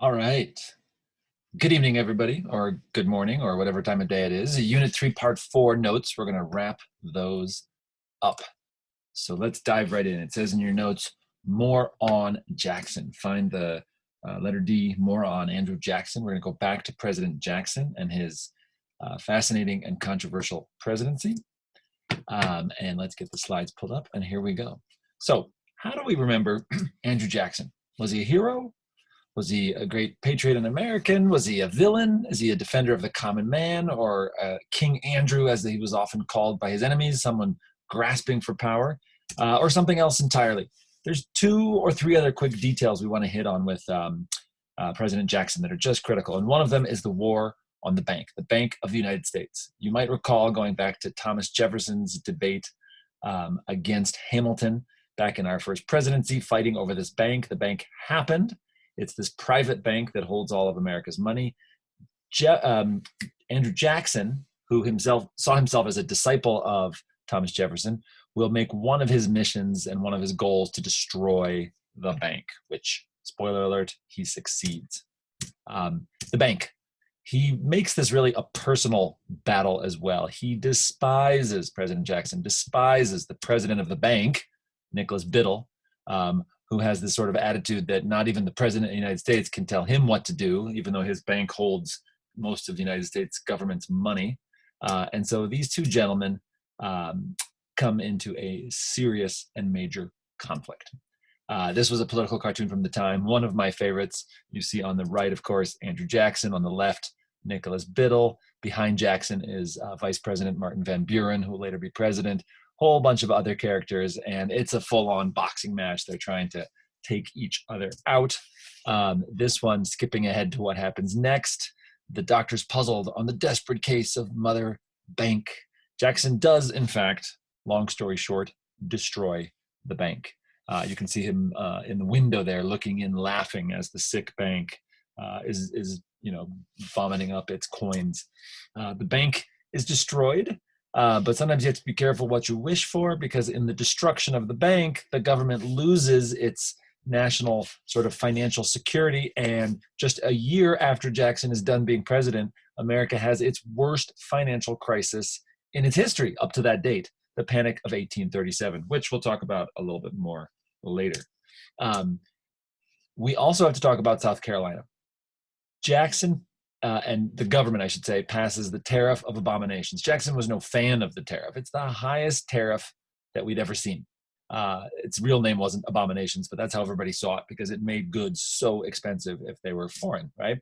All right. Good evening, everybody, or good morning, or whatever time of day it is. Unit 3, Part 4 notes. We're going to wrap those up. So let's dive right in. It says in your notes, more on Jackson. Find the letter D, more on Andrew Jackson. We're going to go back to President Jackson and his fascinating and controversial presidency. And let's get the slides pulled up, and here we go. So, how do we remember Andrew Jackson? Was he a hero? Was he a great patriot and American? Was he a villain? Is he a defender of the common man, or King Andrew, as he was often called by his enemies, someone grasping for power, or something else entirely? There's 2 or 3 other quick details we want to hit on with President Jackson that are just critical. And one of them is the war on the Bank of the United States. You might recall going back to Thomas Jefferson's debate against Hamilton back in our first presidency, fighting over this bank. The bank happened. It's this private bank that holds all of America's money. Andrew Jackson, who saw himself as a disciple of Thomas Jefferson, will make one of his missions and one of his goals to destroy the bank, which, spoiler alert, he succeeds. The bank. He makes this really a personal battle as well. He despises President Jackson, despises the president of the bank, Nicholas Biddle, who has this sort of attitude that not even the president of the United States can tell him what to do, even though his bank holds most of the United States government's money. And so these 2 gentlemen come into a serious and major conflict. This was a political cartoon from the time, one of my favorites. You see on the right, of course, Andrew Jackson. On the left, Nicholas Biddle. Behind Jackson is Vice President Martin Van Buren, who will later be president. Whole bunch of other characters, and it's a full-on boxing match. They're trying to take each other out. This one, skipping ahead to what happens next. The doctor's puzzled on the desperate case of Mother Bank. Jackson does, in fact, long story short, destroy the bank. You can see him in the window there, looking in, laughing as the sick bank is vomiting up its coins. The bank is destroyed. But sometimes you have to be careful what you wish for, because in the destruction of the bank, the government loses its national sort of financial security. And just a year after Jackson is done being president, America has its worst financial crisis in its history up to that date, the Panic of 1837, which we'll talk about a little bit more later. We also have to talk about South Carolina. Jackson and the government, I should say, passes the tariff of abominations. Jackson was no fan of the tariff. It's the highest tariff that we'd ever seen. Its real name wasn't abominations, but that's how everybody saw it, because it made goods so expensive if they were foreign, right?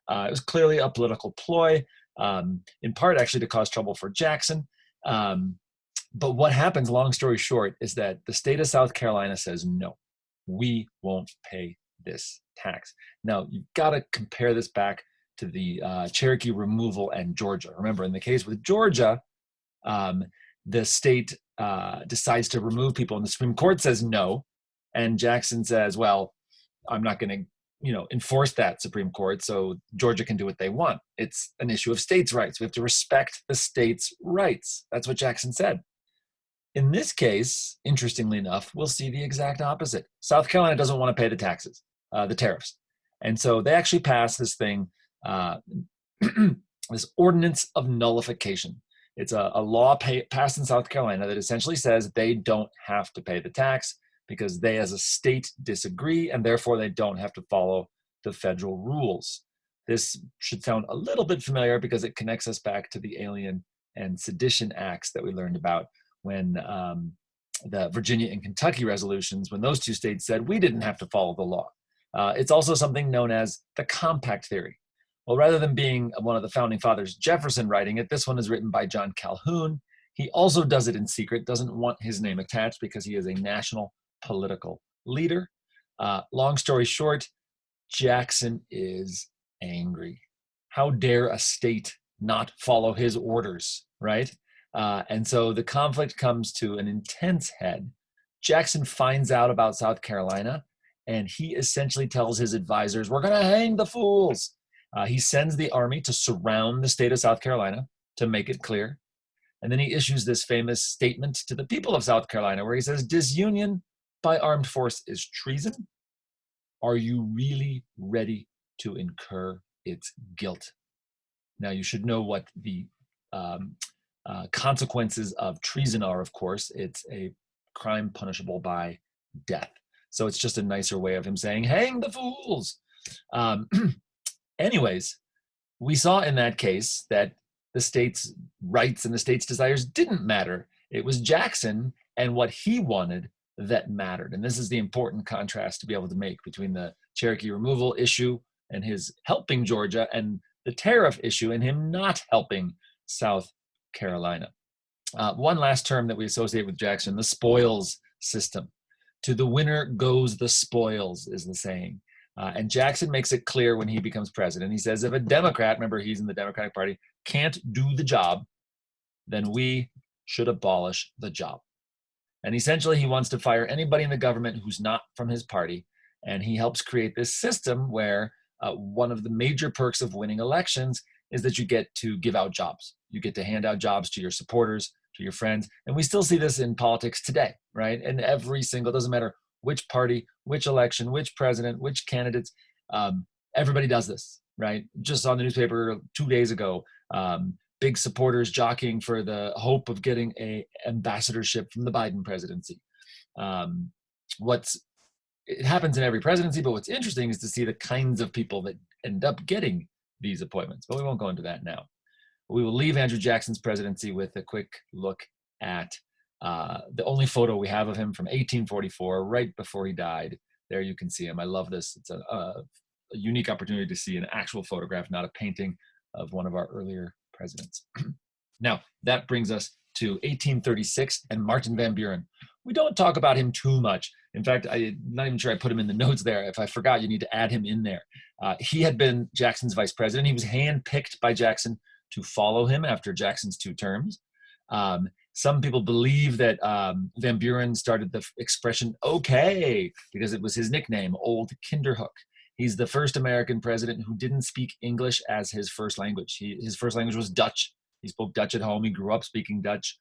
It was clearly a political ploy, in part actually to cause trouble for Jackson. But what happens, long story short, is that the state of South Carolina says, no, we won't pay this tax. Now, you've got to compare this back to the Cherokee removal and Georgia. Remember, in the case with Georgia, the state decides to remove people, and the Supreme Court says no, and Jackson says, well, I'm not going to enforce that, Supreme Court, so Georgia can do what they want. It's an issue of states' rights. We have to respect the states' rights. That's what Jackson said. In this case, interestingly enough, we'll see the exact opposite. South Carolina doesn't want to pay the taxes, the tariffs. And so they actually pass this thing, this ordinance of nullification. It's a law passed in South Carolina that essentially says they don't have to pay the tax because they as a state disagree, and therefore they don't have to follow the federal rules. This should sound a little bit familiar because it connects us back to the Alien and Sedition Acts that we learned about when the Virginia and Kentucky resolutions, when those 2 states said we didn't have to follow the law. It's also something known as the compact theory. Well, rather than being one of the founding fathers, Jefferson, writing it, this one is written by John Calhoun. He also does it in secret, doesn't want his name attached because he is a national political leader. Long story short, Jackson is angry. How dare a state not follow his orders, right? And so the conflict comes to an intense head. Jackson finds out about South Carolina, and he essentially tells his advisors, we're going to hang the fools. He sends the army to surround the state of South Carolina to make it clear. And then he issues this famous statement to the people of South Carolina where he says, disunion by armed force is treason. Are you really ready to incur its guilt. Now, you should know what the consequences of treason are, of course. It's a crime punishable by death. So it's just a nicer way of him saying, hang the fools. Anyways, we saw in that case that the state's rights and the state's desires didn't matter. It was Jackson and what he wanted that mattered. And this is the important contrast to be able to make between the Cherokee removal issue and his helping Georgia and the tariff issue and him not helping South Carolina. One last term that we associate with Jackson, the spoils system. To the winner goes the spoils, is the saying. And Jackson makes it clear when he becomes president. He says, if a Democrat, remember he's in the Democratic Party, can't do the job, then we should abolish the job. And essentially, he wants to fire anybody in the government who's not from his party. And he helps create this system where one of the major perks of winning elections is that you get to give out jobs. You get to hand out jobs to your supporters, to your friends. And we still see this in politics today, right? And every single, doesn't matter which party, which election, which president, which candidates, everybody does this, right? Just on the newspaper 2 days ago, big supporters jockeying for the hope of getting a ambassadorship from the Biden presidency. It happens in every presidency, but what's interesting is to see the kinds of people that end up getting these appointments. But we won't go into that now. We will leave Andrew Jackson's presidency with a quick look at the only photo we have of him from 1844, right before he died. There you can see him. I love this. It's a unique opportunity to see an actual photograph, not a painting of one of our earlier presidents. Now, that brings us to 1836 and Martin Van Buren. We don't talk about him too much. In fact, I'm not even sure I put him in the notes there. If I forgot, you need to add him in there. He had been Jackson's vice president. He was handpicked by Jackson to follow him after Jackson's 2 terms. Some people believe that Van Buren started the expression okay because it was his nickname, Old Kinderhook. He's the first American president who didn't speak English as his first language. His first language was Dutch. He spoke Dutch at home. He grew up speaking Dutch.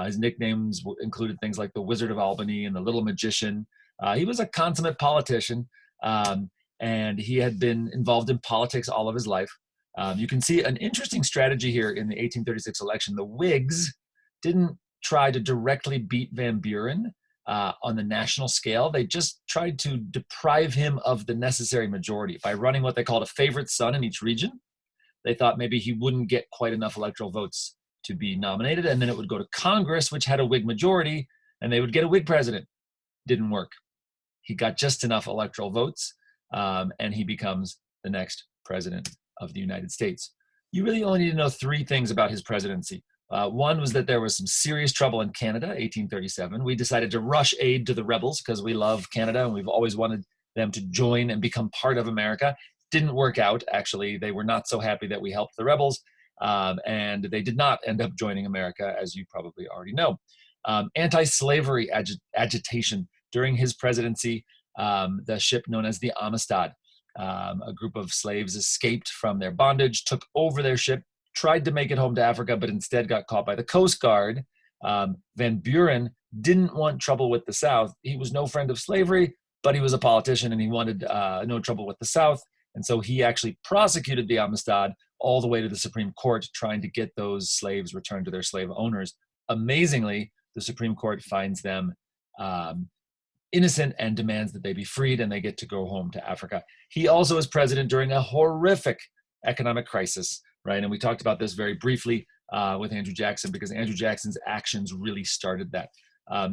His nicknames included things like the Wizard of Albany and the Little Magician. He was a consummate politician, and he had been involved in politics all of his life. You can see an interesting strategy here in the 1836 election. The Whigs didn't try to directly beat Van Buren on the national scale. They just tried to deprive him of the necessary majority by running what they called a favorite son in each region. They thought maybe he wouldn't get quite enough electoral votes to be nominated, and then it would go to Congress, which had a Whig majority, and they would get a Whig president. Didn't work. He got just enough electoral votes, and he becomes the next president of the United States. You really only need to know 3 things about his presidency. One was that there was some serious trouble in Canada, 1837. We decided to rush aid to the rebels because we love Canada and we've always wanted them to join and become part of America. Didn't work out, actually. They were not so happy that we helped the rebels, and they did not end up joining America, as you probably already know. Anti-slavery agitation. During his presidency, the ship known as the Amistad, a group of slaves escaped from their bondage, took over their ship, tried to make it home to Africa, but instead got caught by the Coast Guard. Van Buren didn't want trouble with the South. He was no friend of slavery, but he was a politician and he wanted no trouble with the South. And so he actually prosecuted the Amistad all the way to the Supreme Court, trying to get those slaves returned to their slave owners. Amazingly, the Supreme Court finds them innocent and demands that they be freed and they get to go home to Africa. He also was president during a horrific economic crisis, right? And we talked about this very briefly with Andrew Jackson because Andrew Jackson's actions really started that.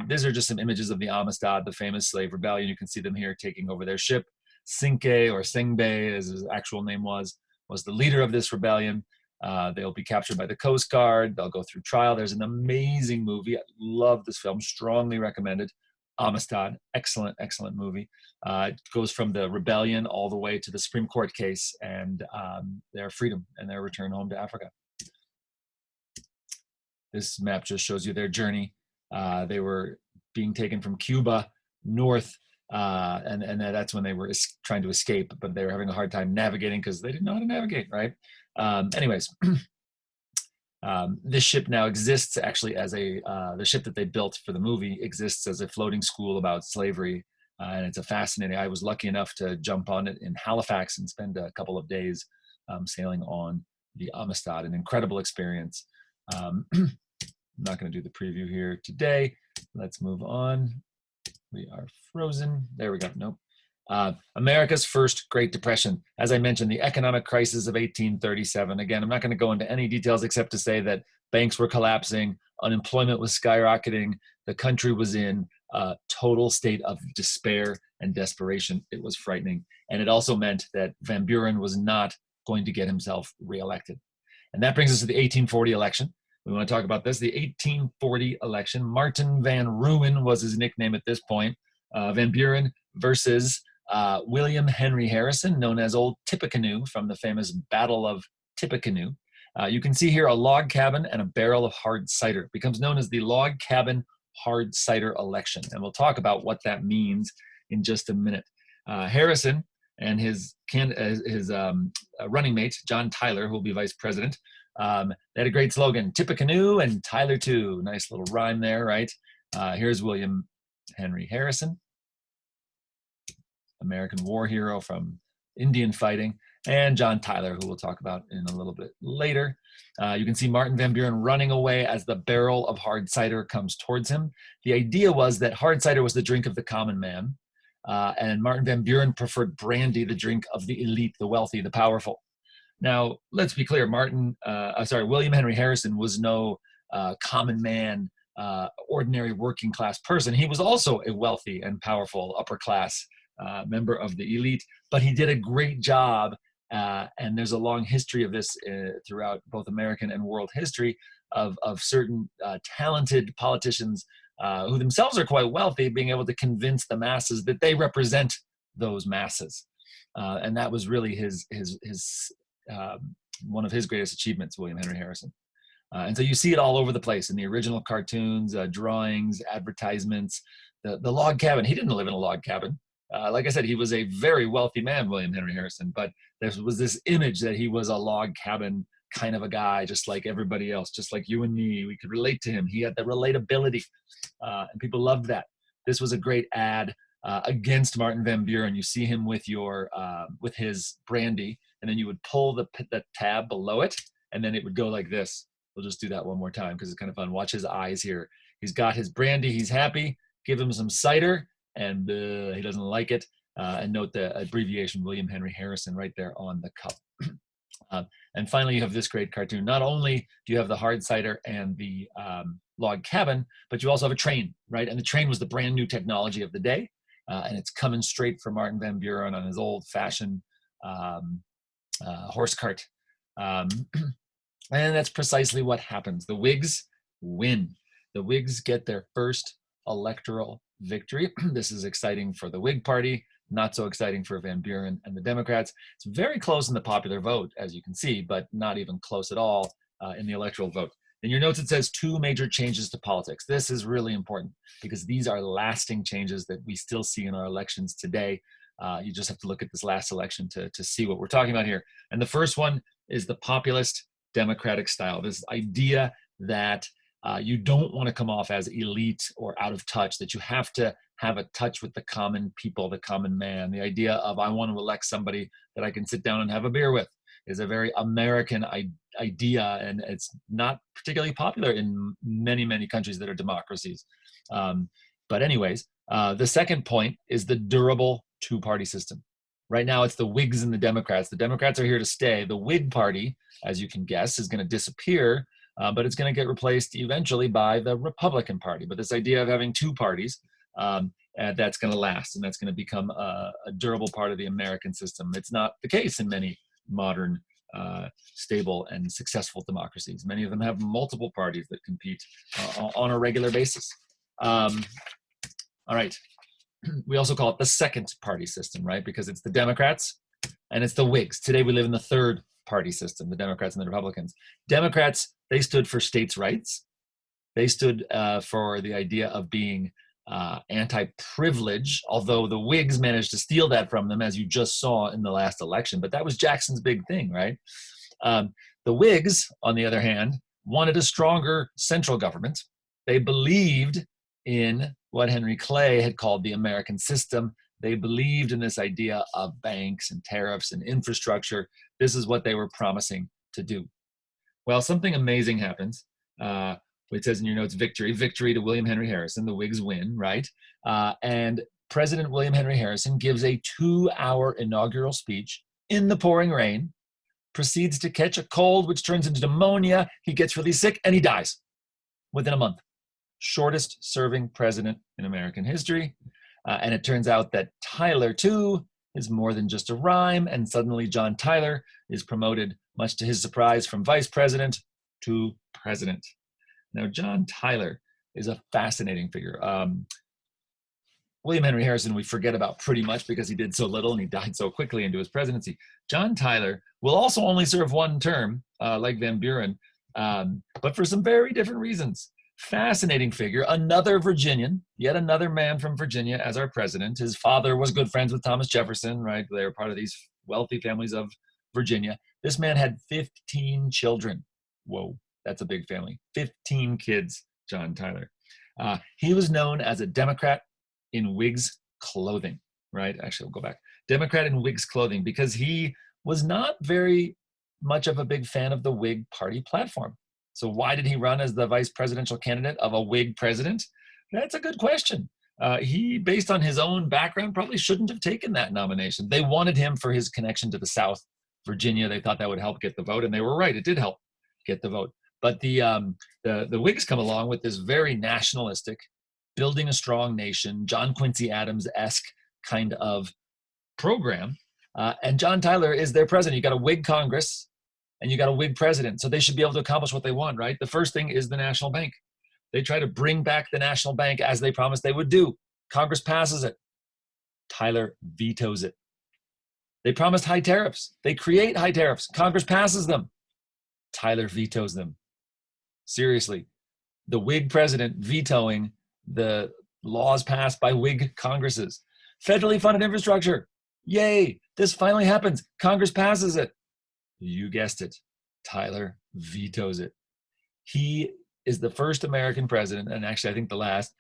These are just some images of the Amistad, the famous slave rebellion. You can see them here taking over their ship. Cinque, or Singbe, as his actual name was the leader of this rebellion. They'll be captured by the Coast Guard. They'll go through trial. There's an amazing movie. I love this film. Strongly recommended. Amistad. Excellent, excellent movie. It goes from the rebellion all the way to the Supreme Court case and their freedom and their return home to Africa. This map just shows you their journey. They were being taken from Cuba north, and that's when they were trying to escape, but they were having a hard time navigating because they didn't know how to navigate, right? Anyways, this ship now exists actually as the ship that they built for the movie exists as a floating school about slavery And it's a fascinating, I was lucky enough to jump on it in Halifax and spend a couple of days sailing on the Amistad, an incredible experience. I'm not going to do the preview here today. Let's move on. We are frozen. There we go. Nope. America's first Great Depression. As I mentioned, the economic crisis of 1837. Again, I'm not going to go into any details except to say that banks were collapsing, unemployment was skyrocketing, the country was in a total state of despair and desperation. It was frightening. And it also meant that Van Buren was not going to get himself reelected. And that brings us to the 1840 election. We want to talk about this. The 1840 election, Martin Van Ruin was his nickname at this point. Van Buren versus William Henry Harrison, known as Old Tippecanoe from the famous Battle of Tippecanoe. You can see here a log cabin and a barrel of hard cider. It becomes known as the log cabin hard cider election. And we'll talk about what that means in just a minute. Harrison and his running mate, John Tyler, who will be vice president, they had a great slogan, Tippecanoe and Tyler too. Nice little rhyme there, right? Here's William Henry Harrison, American war hero from Indian fighting, and John Tyler, who we'll talk about in a little bit later. You can see Martin Van Buren running away as the barrel of hard cider comes towards him. The idea was that hard cider was the drink of the common man, and Martin Van Buren preferred brandy, the drink of the elite, the wealthy, the powerful. Now, let's be clear, William Henry Harrison was no common man, ordinary working class person. He was also a wealthy and powerful upper class member of the elite, but he did a great job, and there's a long history of this throughout both American and world history of certain talented politicians who themselves are quite wealthy, being able to convince the masses that they represent those masses. And that was really his one of his greatest achievements, William Henry Harrison. And so you see it all over the place in the original cartoons, drawings, advertisements, the log cabin. He didn't live in a log cabin. Like I said, he was a very wealthy man, William Henry Harrison, but there was this image that he was a log cabin kind of a guy, just like everybody else, just like you and me. We could relate to him. He had the relatability, and people loved that. This was a great ad against Martin Van Buren. You see him with with his brandy, and then you would pull the tab below it, and then it would go like this. We'll just do that one more time because it's kind of fun. Watch his eyes here. He's got his brandy. He's happy. Give him some cider, and he doesn't like it. And note the abbreviation, William Henry Harrison, right there on the cup. And finally, you have this great cartoon. Not only do you have the hard cider and the log cabin, but you also have a train, right? And the train was the brand new technology of the day. And it's coming straight from Martin Van Buren on his old-fashioned horse cart. And that's precisely what happens. The Whigs win. The Whigs get their first electoral victory. This is exciting for the Whig Party, not so exciting for Van Buren and the Democrats. It's very close in the popular vote, as you can see, but not even close at all in the electoral vote. In your notes, it says 2 major changes to politics. This is really important because these are lasting changes that we still see in our elections today. You just have to look at this last election to see what we're talking about here. And the first one is the populist democratic style, this idea that you don't want to come off as elite or out of touch, that you have to have a touch with the common people, the common man. The idea of I want to elect somebody that I can sit down and have a beer with is a very American idea, and it's not particularly popular in many, many countries that are democracies. But anyways, the second point is the durable 2-party system. Right now, it's the Whigs and the Democrats. The Democrats are here to stay. The Whig Party, as you can guess, is going to disappear, but it's going to get replaced eventually by the Republican Party. But this idea of having 2 parties, that's going to last, and that's going to become a durable part of the American system. It's not the case in many modern, stable, and successful democracies. Many of them have multiple parties that compete on a regular basis. All right. We also call it the second party system, right? Because it's the Democrats and it's the Whigs. Today we live in the third party system, the Democrats and the Republicans. Democrats, they stood for states' rights. They stood for the idea of being anti-privilege, although the Whigs managed to steal that from them, as you just saw in the last election. But that was Jackson's big thing, right? The Whigs, on the other hand, wanted a stronger central government. They believed in what Henry Clay had called the American system. They believed in this idea of banks and tariffs and infrastructure. This is what they were promising to do. Well, something amazing happens. It says in your notes, victory to William Henry Harrison. The Whigs win, right? And President William Henry Harrison gives a 2-hour inaugural speech in the pouring rain, proceeds to catch a cold, which turns into pneumonia. He gets really sick and he dies within a month. Shortest serving president in American history. And it turns out that Tyler, too, is more than just a rhyme. And suddenly John Tyler is promoted, much to his surprise, from vice president to president. Now, John Tyler is a fascinating figure. William Henry Harrison we forget about pretty much because he did so little and he died so quickly into his presidency. John Tyler will also only serve one term, like Van Buren, but for some very different reasons. Fascinating figure, another Virginian, yet another man from Virginia as our president. His father was good friends with Thomas Jefferson, right? They were part of these wealthy families of Virginia. This man had 15 children. Whoa, that's a big family. 15 kids, John Tyler. He was known as a Democrat in Whigs clothing, right? Actually, we'll go back. Democrat in Whigs clothing, because he was not very much of a big fan of the Whig party platform. So why did he run as the vice presidential candidate of a Whig president? That's a good question. He, based on his own background, probably shouldn't have taken that nomination. They wanted him for his connection to the South, Virginia. They thought that would help get the vote, and they were right. It did help get the vote. But the Whigs come along with this very nationalistic, building a strong nation, John Quincy Adams-esque kind of program. And John Tyler is their president. You got a Whig Congress and you got a Whig president. So they should be able to accomplish what they want, right? The first thing is the national bank. They try to bring back the national bank as they promised they would do. Congress passes it. Tyler vetoes it. They promised high tariffs. They create high tariffs. Congress passes them. Tyler vetoes them. Seriously, the Whig president vetoing the laws passed by Whig Congresses. Federally funded infrastructure. Yay, this finally happens. Congress passes it. You guessed it. Tyler vetoes it. He is the first American president, and actually I think the last,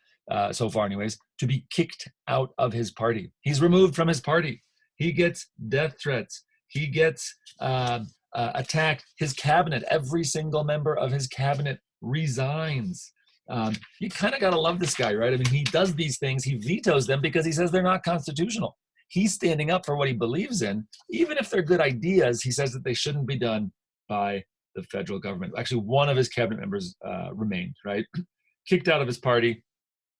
so far anyways, to be kicked out of his party. He's removed from his party. He gets death threats. He gets attacked. His cabinet, every single member of his cabinet resigns. You kind of got to love this guy, right? I mean, he does these things. He vetoes them because he says they're not constitutional. He's standing up for what he believes in. Even if they're good ideas, he says that they shouldn't be done by the federal government. Actually, one of his cabinet members remained, right? Kicked out of his party.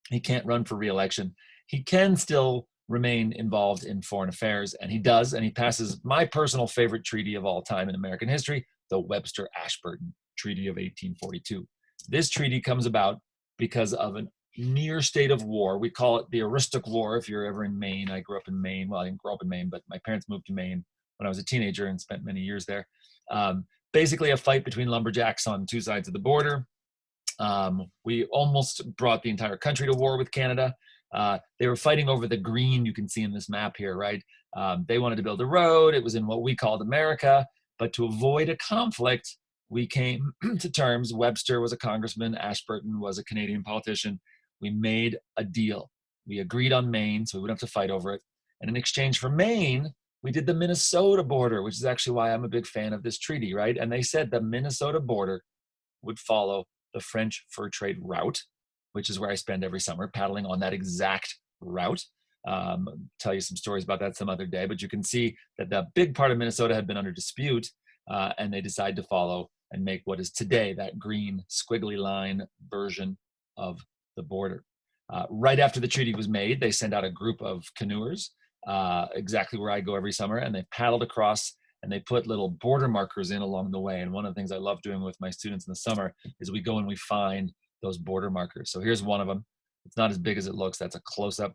He can't run for re-election. He can still remain involved in foreign affairs, and he does, and he passes my personal favorite treaty of all time in American history, the Webster-Ashburton Treaty of 1842. This treaty comes about because of a near state of war. We call it the Aroostook War if you're ever in Maine. I grew up in Maine. Well, I didn't grow up in Maine, but my parents moved to Maine when I was a teenager and spent many years there. Basically a fight between lumberjacks on two sides of the border. We almost brought the entire country to war with Canada. They were fighting over the green you can see in this map here, right? They wanted to build a road. It was in what we called America. But to avoid a conflict, we came to terms. Webster was a congressman. Ashburton was a Canadian politician. We made a deal. We agreed on Maine, so we wouldn't have to fight over it. And in exchange for Maine, we did the Minnesota border, which is actually why I'm a big fan of this treaty, right? And they said the Minnesota border would follow the French fur trade route, which is where I spend every summer, paddling on that exact route. Tell you some stories about that some other day, but you can see that the big part of Minnesota had been under dispute, and they decided to follow and make what is today that green squiggly line version of the border. Right after the treaty was made, they sent out a group of canoers, exactly where I go every summer, and they paddled across and they put little border markers in along the way. And one of the things I love doing with my students in the summer is we go and we find those border markers. So here's one of them. It's not as big as it looks. That's a close-up.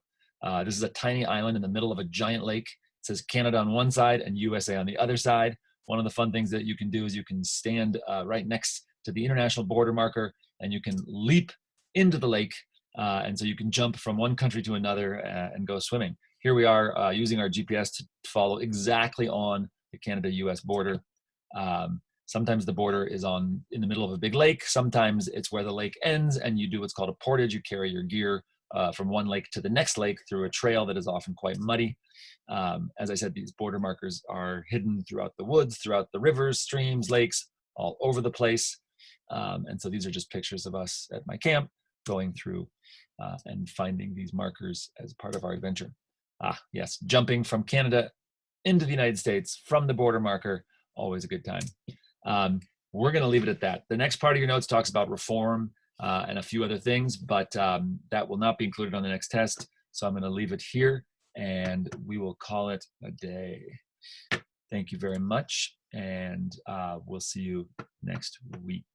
This is a tiny island in the middle of a giant lake. It says Canada on one side and USA on the other side. One of the fun things that you can do is you can stand right next to the international border marker and you can leap into the lake. And so you can jump from one country to another and go swimming. Here we are using our GPS to follow exactly on the Canada-US border. Sometimes the border is in the middle of a big lake. Sometimes it's where the lake ends and you do what's called a portage. You carry your gear from one lake to the next lake through a trail that is often quite muddy. As I said, these border markers are hidden throughout the woods, throughout the rivers, streams, lakes, all over the place. And so these are just pictures of us at my camp going through and finding these markers as part of our adventure. Yes, jumping from Canada into the United States from the border marker, always a good time. We're going to leave it at that. The next part of your notes talks about reform and a few other things, but that will not be included on the next test. So I'm going to leave it here and we will call it a day. Thank you very much, and we'll see you next week.